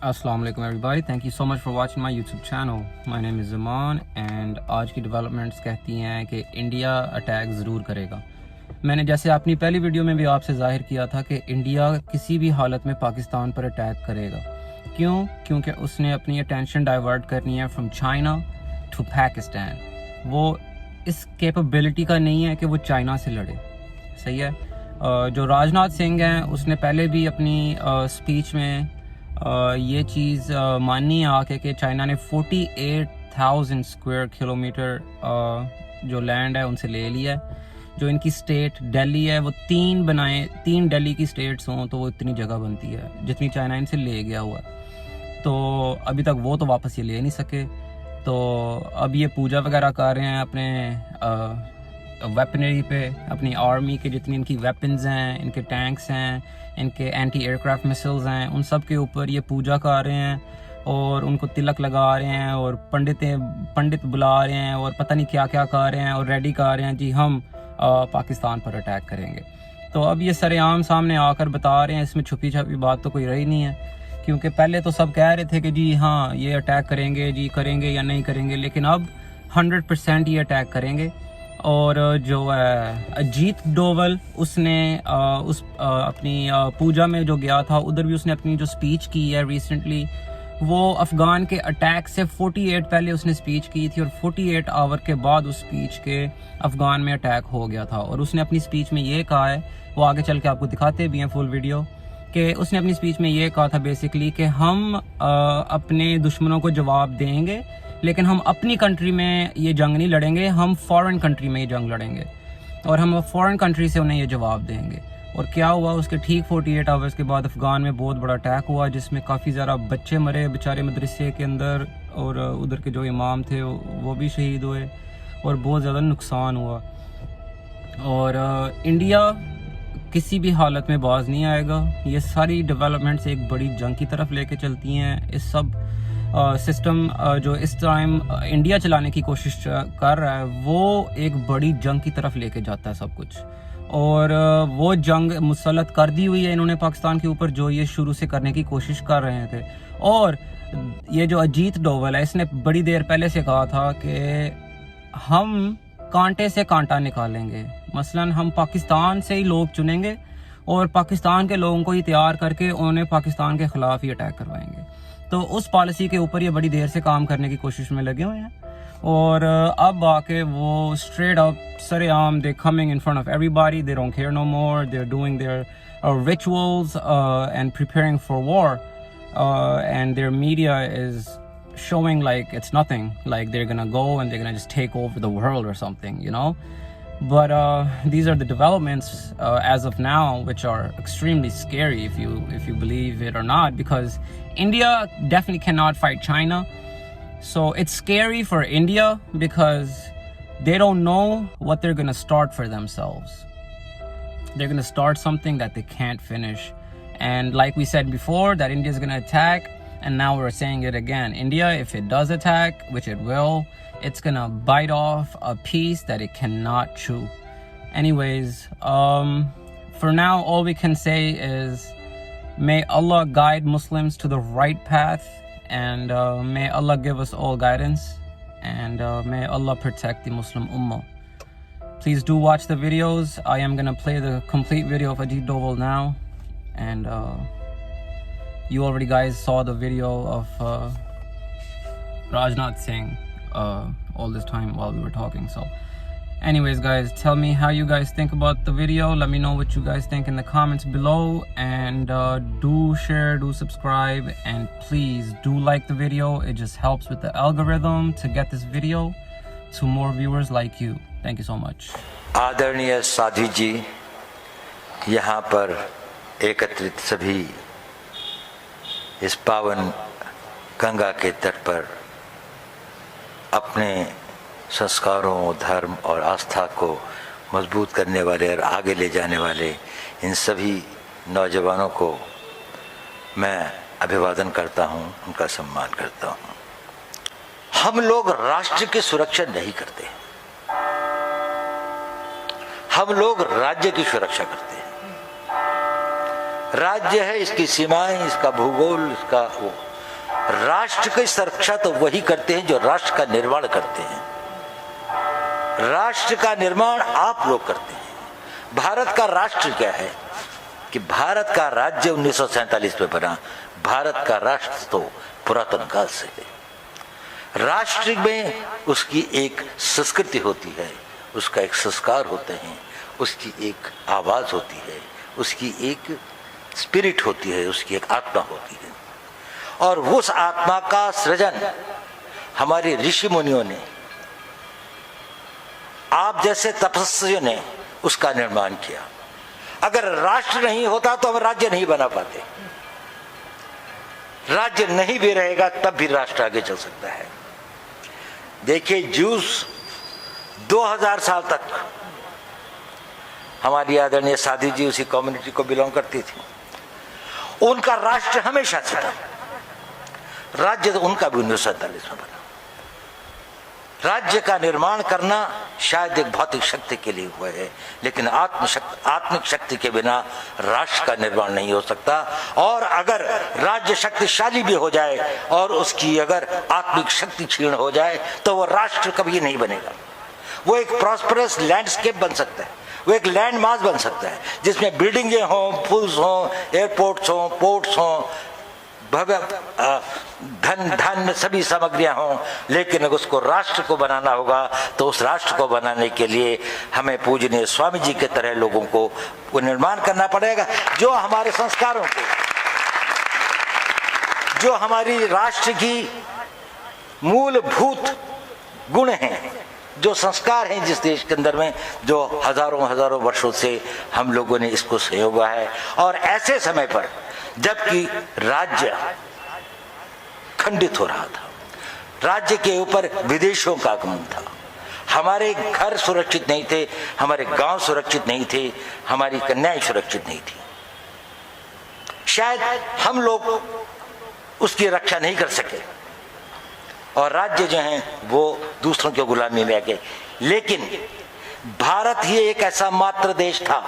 Assalamu alaikum everybody. Thank you so much for watching my YouTube channel. My name is Zaman and आज की developments कहती हैं कि India attack ज़रूर करेगा। मैंने जैसे अपनी पहली वीडियो में भी आपसे जाहिर किया था कि इंडिया किसी भी हालत में पाकिस्तान पर अटैक करेगा। क्यों? क्योंकि उसने अपनी अटेंशन डाइवर्ट करनी है फ्रॉम चाइना टू पाकिस्तान। वो इस कैपेबिलिटी का नहीं है कि वो चाइना से लड़े। सही है। जो राजनाथ सिंह हैं उसने पहले भी अपनी स्पीच में ये चीज़ माननी है आके कि चाइना ने 48,000 स्क्वायर किलोमीटर जो लैंड है उनसे ले लिया है। जो इनकी स्टेट दिल्ली है वो तीन दिल्ली की स्टेट्स हों तो वो इतनी जगह बनती है जितनी चाइना इनसे ले गया हुआ है। तो अभी तक वो तो वापस ये ले नहीं सके। तो अब ये पूजा वगैरह कर रहे हैं अपने वेपनरी पे, अपनी आर्मी के जितनी इनकी वेपन्स हैं, इनके टैंक्स हैं, इनके एंटी एयरक्राफ्ट मिसाइल्स हैं, उन सब के ऊपर ये पूजा कर रहे हैं और उनको तिलक लगा रहे हैं और पंडित बुला रहे हैं और पता नहीं क्या क्या कर रहे हैं और रेडी कर रहे हैं जी हम पाकिस्तान पर अटैक करेंगे। तो अब ये सरेआम सामने आकर बता रहे हैं, इसमें छुपी छुपी बात तो कोई रही नहीं है। क्योंकि पहले तो सब कह रहे थे कि जी हाँ ये अटैक करेंगे, जी करेंगे या नहीं करेंगे, लेकिन अब 100% ये अटैक करेंगे। और जो अजीत डोवल उसने अपनी पूजा में जो गया था उधर भी उसने अपनी जो स्पीच की है रिसेंटली, वो अफ़गान के अटैक से 48 पहले उसने स्पीच की थी और 48 आवर के बाद उस स्पीच के अफ़गान में अटैक हो गया था। और उसने अपनी स्पीच में ये कहा है, वो आगे चल के आपको दिखाते भी हैं फुल वीडियो, कि उसने अपनी स्पीच में ये कहा था बेसिकली कि हम अपने दुश्मनों को जवाब देंगे, लेकिन हम अपनी कंट्री में ये जंग नहीं लड़ेंगे, हम फॉरेन कंट्री में ये जंग लड़ेंगे और हम फॉरेन कंट्री से उन्हें ये जवाब देंगे। और क्या हुआ, उसके ठीक 48 आवर्स के बाद अफ़गान में बहुत बड़ा अटैक हुआ जिसमें काफ़ी ज़्यादा बच्चे मरे बेचारे मदरसे के अंदर, और उधर के जो इमाम थे वो भी शहीद हुए और बहुत ज़्यादा नुकसान हुआ। और इंडिया किसी भी हालत में बाज नहीं आएगा। ये सारी डेवलपमेंट्स एक बड़ी जंग की तरफ लेके चलती हैं। इस सब सिस्टम जो इस टाइम इंडिया चलाने की कोशिश कर रहा है वो एक बड़ी जंग की तरफ लेके जाता है सब कुछ। और वो जंग मुसल्लत कर दी हुई है इन्होंने पाकिस्तान के ऊपर, जो ये शुरू से करने की कोशिश कर रहे थे। और ये जो अजीत डोवल है इसने बड़ी देर पहले से कहा था कि हम कांटे से कांटा निकालेंगे, मसलन हम पाकिस्तान से ही लोग चुनेंगे और पाकिस्तान के लोगों को ही तैयार करके उन्हें पाकिस्तान के ख़िलाफ़ ही अटैक करवाएंगे। तो उस पॉलिसी के ऊपर ये बड़ी देर से काम करने की कोशिश में लगे हुए हैं। और अब आके वो स्ट्रेट अप सरेआम they coming in front of everybody, they don't care no more, they are doing their rituals and preparing for war, and their media is showing like it's nothing, like they're gonna go and they're gonna just take over the world or something, you know. But these are the developments as of now, which are extremely scary if you believe it or not, because India definitely cannot fight China. So it's scary for India because they don't know what they're gonna start for themselves. They're gonna start something that they can't finish, and like we said before, that India is gonna attack. And now we're saying it again. India, if it does attack, which it will, it's gonna bite off a piece that it cannot chew. Anyways, for now, all we can say is may Allah guide Muslims to the right path, and may Allah give us all guidance, and may Allah protect the Muslim Ummah. Please do watch the videos. I am gonna play the complete video of Ajit Doval now, and you already guys saw the video of Rajnath Singh all this time while we were talking. So anyways guys, tell me how you guys think about the video. Let me know what you guys think in the comments below, and do share, do subscribe, and please do like the video. It just helps with the algorithm to get this video to more viewers like you. Thank you so much. आदरणीय साधी जी, यहाँ पर एकत्रित सभी इस पावन गंगा के तट पर अपने संस्कारों, धर्म और आस्था को मजबूत करने वाले और आगे ले जाने वाले इन सभी नौजवानों को मैं अभिवादन करता हूं, उनका सम्मान करता हूं। हम लोग राष्ट्र की सुरक्षा नहीं करते, हम लोग राज्य की सुरक्षा करते हैं। राज्य है, इसकी सीमाएं, इसका भूगोल, इसका वो राष्ट्र की सुरक्षा तो वही करते हैं जो राष्ट्र का निर्माण करते हैं। राष्ट्र का निर्माण आप लोग करते हैं। भारत का राष्ट्र क्या है कि भारत का राज्य 1947 में बना। भारत का राष्ट्र तो पुरातन काल से है। राष्ट्र में उसकी एक संस्कृति होती है, उसका एक संस्कार होते हैं, उसकी एक आवाज होती है, उसकी एक स्पिरिट होती है, उसकी एक आत्मा होती है। और उस आत्मा का सृजन हमारे ऋषि मुनियों ने, आप जैसे तपस्वियों ने उसका निर्माण किया। अगर राष्ट्र नहीं होता तो हम राज्य नहीं बना पाते। राज्य नहीं भी रहेगा तब भी राष्ट्र आगे चल सकता है। देखिए, जूस 2000 साल तक, हमारी आदरणीय साधी जी उसी कम्युनिटी को बिलोंग करती थी, उनका राष्ट्र हमेशा से था। राज्य तो उनका भी 1947 में बना। राज्य का निर्माण करना शायद एक भौतिक शक्ति के लिए हुआ है, लेकिन आत्मिक शक्ति के बिना राष्ट्र का निर्माण नहीं हो सकता। और अगर राज्य शक्तिशाली भी हो जाए और उसकी अगर आत्मिक शक्ति क्षीण हो जाए तो वो राष्ट्र कभी नहीं बनेगा। वो एक प्रॉस्परस लैंडस्केप बन सकता है, वो एक लैंड मास बन सकता है जिसमें बिल्डिंगें हों, पुल्स हों, एयरपोर्ट्स हों, पोर्ट्स हों, भव्य धन सभी सामग्रियां हों, लेकिन अगर उसको राष्ट्र को बनाना होगा तो उस राष्ट्र को बनाने के लिए हमें पूजनीय स्वामी जी के तरह लोगों को वो निर्माण करना पड़ेगा, जो हमारे संस्कारों को, जो हमारी राष्ट्र की मूलभूत गुण हैं, जो संस्कार हैं जिस देश के अंदर में, जो हजारों वर्षों से हम लोगों ने इसको सहयोगा है। और ऐसे समय पर जबकि राज्य खंडित हो रहा था, राज्य के ऊपर विदेशों का आगमन था, हमारे घर सुरक्षित नहीं थे, हमारे गांव सुरक्षित नहीं थे, हमारी कन्याएं सुरक्षित नहीं थी, शायद हम लोग उसकी रक्षा नहीं कर सके और राज्य जो हैं वो दूसरों की गुलामी में आ गए। लेकिन भारत ही एक ऐसा मात्र देश था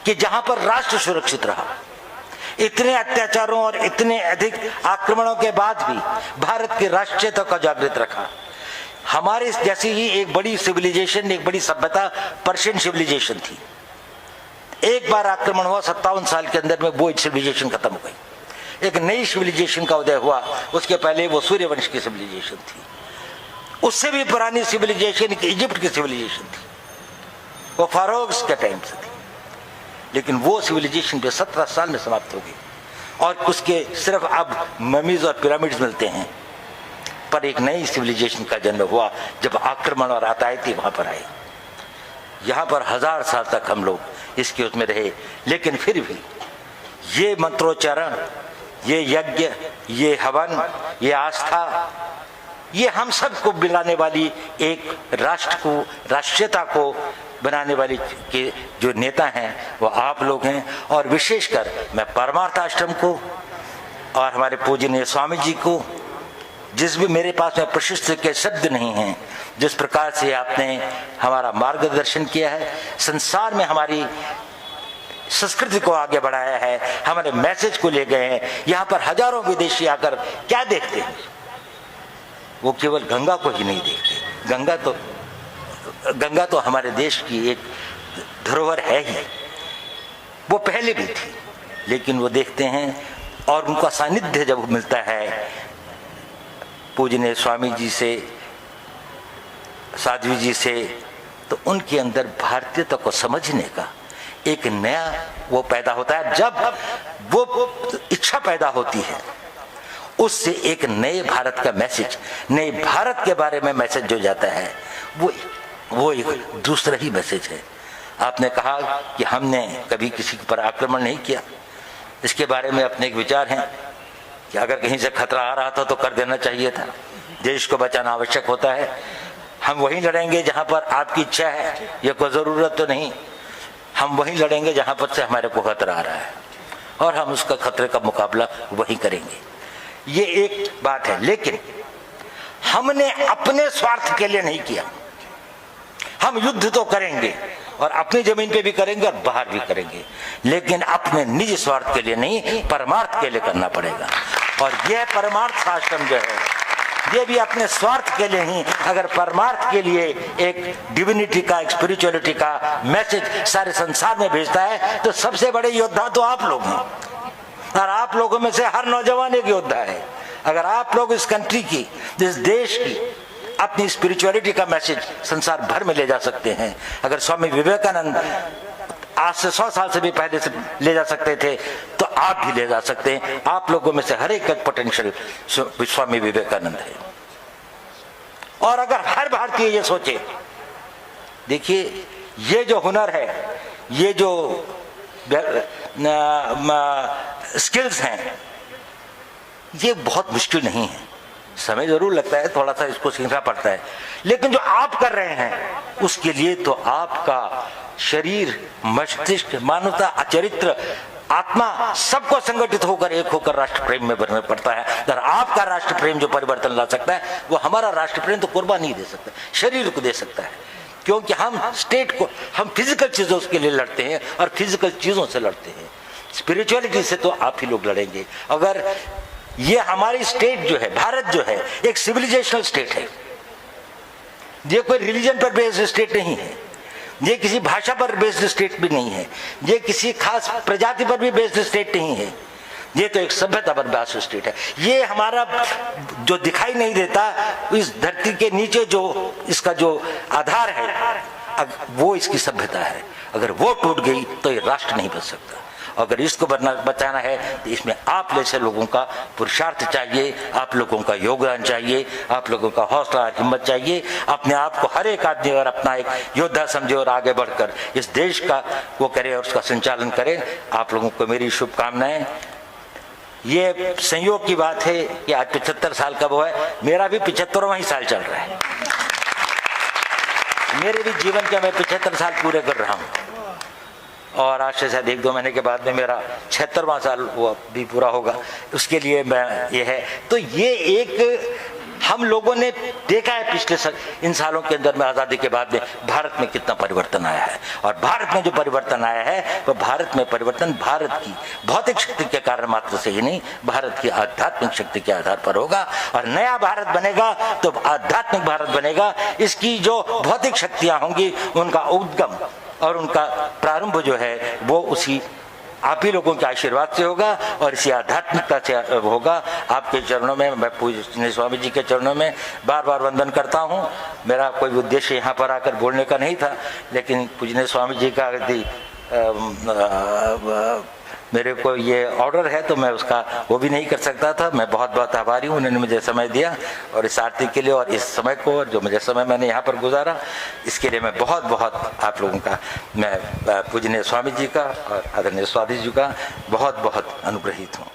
कि जहां पर राष्ट्र सुरक्षित रहा। इतने अत्याचारों और इतने अधिक आक्रमणों के बाद भी भारत की राष्ट्रीयता को जागृत रखा। हमारे जैसी ही एक बड़ी सिविलाइजेशन, एक बड़ी सभ्यता पर्शियन सिविलाइजेशन थी। एक बार आक्रमण हुआ, 57 साल के अंदर में वो सिविलाइजेशन खत्म हो गई। एक नई सिविलाइजेशन का उदय हुआ। उसके पहले वो सूर्यवंश की सिविलाइजेशन थी, उससे भी पुरानी सिविलाइजेशन इजिप्ट की सिविलाइजेशन थी, वो फारोक्स के टाइम से थी। लेकिन वो सिविलाइजेशन भी 17 साल में समाप्त हो गई और उसके सिर्फ अब ममीज और पिरामिड्स मिलते हैं। पर एक नई सिविलाइजेशन का जन्म हुआ जब आक्रमण और आतायती वहां पर आए। यहाँ पर 1000 साल तक हम लोग इसके उसमें रहे, लेकिन फिर भी ये मंत्रोच्चारण, ये यज्ञ, ये हवन, ये आस्था, ये हम सबको मिलाने वाली एक राष्ट्र को, राष्ट्रीयता को बनाने वाली के जो नेता हैं वो आप लोग हैं। और विशेषकर मैं परमार्थ आश्रम को और हमारे पूजनीय स्वामी जी को, जिस भी मेरे पास में प्रशस्ति के शब्द नहीं हैं, जिस प्रकार से आपने हमारा मार्गदर्शन किया है, संसार में हमारी संस्कृति को आगे बढ़ाया है, हमारे मैसेज को ले गए हैं। यहाँ पर हजारों विदेशी आकर क्या देखते हैं? वो केवल गंगा को ही नहीं देखते। गंगा तो हमारे देश की एक धरोहर है ही, वो पहले भी थी, लेकिन वो देखते हैं और उनका सानिध्य जब मिलता है पूजनीय स्वामी जी से, साध्वी जी से, तो उनके अंदर भारतीयता को समझने का एक नया वो पैदा होता है। जब वो इच्छा पैदा होती है, उससे एक नए भारत का मैसेज, नए भारत के बारे में मैसेज जो जाता है, वो एक दूसरा ही मैसेज है। आपने कहा कि हमने कभी किसी पर आक्रमण नहीं किया। इसके बारे में अपने एक विचार हैं कि अगर कहीं से खतरा आ रहा था तो कर देना चाहिए था। देश को बचाना आवश्यक होता है। हम वहीं लड़ेंगे जहां पर आपकी इच्छा है, ये कोई ज़रूरत तो नहीं। हम वहीं लड़ेंगे जहां पर से हमारे को खतरा आ रहा है और हम उसका खतरे का मुकाबला वहीं करेंगे। ये एक बात है। लेकिन हमने अपने स्वार्थ के लिए नहीं किया। हम युद्ध तो करेंगे और अपनी जमीन पे भी करेंगे और बाहर भी करेंगे, लेकिन अपने निजी स्वार्थ के लिए नहीं, परमार्थ के लिए करना पड़ेगा। और यह परमार्थ आश्रम जो है ये भी अपने स्वार्थ के लिए ही, अगर परमार्थ के लिए एक डिविनिटी का, एक स्पिरिचुअलिटी का मैसेज सारे संसार में भेजता है, तो सबसे बड़े योद्धा तो आप लोग हैं। और आप लोगों में से हर नौजवान एक योद्धा है। अगर आप लोग इस कंट्री की, इस देश की अपनी स्पिरिचुअलिटी का मैसेज संसार भर में ले जा सकते हैं, अगर स्वामी विवेकानंद आज से 100 साल से भी पहले से ले जा सकते थे, तो आप भी ले जा सकते हैं। आप लोगों में से हर एक का पोटेंशियल स्वामी विवेकानंद है। और अगर हर भारतीय ये सोचे, देखिए ये जो हुनर है, ये जो स्किल्स हैं, ये बहुत मुश्किल नहीं है। समय जरूर लगता है, थोड़ा सा इसको सीखना पड़ता है, लेकिन जो आप कर रहे हैं उसके लिए तो आपका शरीर, मस्तिष्क, मानवता, चरित्र, आत्मा सबको संगठित होकर एक होकर राष्ट्र प्रेम में बनना पड़ता है। अगर आपका राष्ट्र प्रेम जो परिवर्तन ला सकता है, वो हमारा राष्ट्र प्रेम तो कुर्बानी नहीं दे सकता, शरीर को दे सकता है। क्योंकि हम स्टेट को, हम फिजिकल चीजों के लिए लड़ते हैं और फिजिकल चीजों से लड़ते हैं। स्पिरिचुअलिटी से तो आप ही लोग लड़ेंगे। अगर ये हमारी स्टेट जो है, भारत जो है, एक सिविलाइजेशनल स्टेट है, ये कोई रिलीजन पर बेस्ड स्टेट नहीं है, ये किसी भाषा पर बेस्ड स्टेट भी नहीं है, ये किसी खास प्रजाति पर भी बेस्ड स्टेट नहीं है, ये तो एक सभ्यता पर बेस्ड स्टेट है। ये हमारा जो दिखाई नहीं देता, इस धरती के नीचे जो इसका जो आधार है, वो इसकी सभ्यता है। अगर वो टूट गई तो ये राष्ट्र नहीं बच सकता। अगर इसको बचाना है तो इसमें आप जैसे लोगों का पुरुषार्थ चाहिए, आप लोगों का योगदान चाहिए, आप लोगों का हौसला और हिम्मत चाहिए। अपने आप को हर एक आदमी और अपना एक योद्धा समझे और आगे बढ़कर इस देश का वो करे और उसका संचालन करे। आप लोगों को मेरी शुभकामनाएं। ये संयोग की बात है कि आज 75 साल का वो है, मेरा भी 75वां ही साल चल रहा है। मेरे भी जीवन के मैं 75 साल पूरे कर रहा हूँ और आज से शायद 1-2 महीने के बाद में मेरा 76वां साल वो भी पूरा होगा। उसके लिए मैं ये है, तो ये एक हम लोगों ने देखा है पिछले इन सालों के अंदर में, आज़ादी के बाद में भारत में कितना परिवर्तन आया है। और भारत में जो परिवर्तन आया है, वो भारत में परिवर्तन भारत की भौतिक शक्ति के कारण मात्र से ही नहीं, भारत की आध्यात्मिक शक्ति के आधार पर होगा। और नया भारत बनेगा तो आध्यात्मिक भारत बनेगा। इसकी जो भौतिक शक्तियां होंगी, उनका उद्गम और उनका प्रारंभ जो है वो उसी आप ही लोगों के आशीर्वाद से होगा और इसी आध्यात्मिकता से होगा। आपके चरणों में, मैं पूज्य स्वामी जी के चरणों में बार बार वंदन करता हूँ। मेरा कोई उद्देश्य यहाँ पर आकर बोलने का नहीं था, लेकिन पूज्य स्वामी जी का यदि मेरे को ये ऑर्डर है तो मैं उसका वो भी नहीं कर सकता था। मैं बहुत बहुत आभारी हूँ, उन्होंने मुझे समय दिया और इस आरती के लिए और इस समय को, और जो मुझे समय मैंने यहाँ पर गुजारा, इसके लिए मैं बहुत बहुत आप लोगों का, मैं पूजनीय स्वामी जी का और आदरणीय स्वामी जी का बहुत बहुत अनुग्रहित हूँ।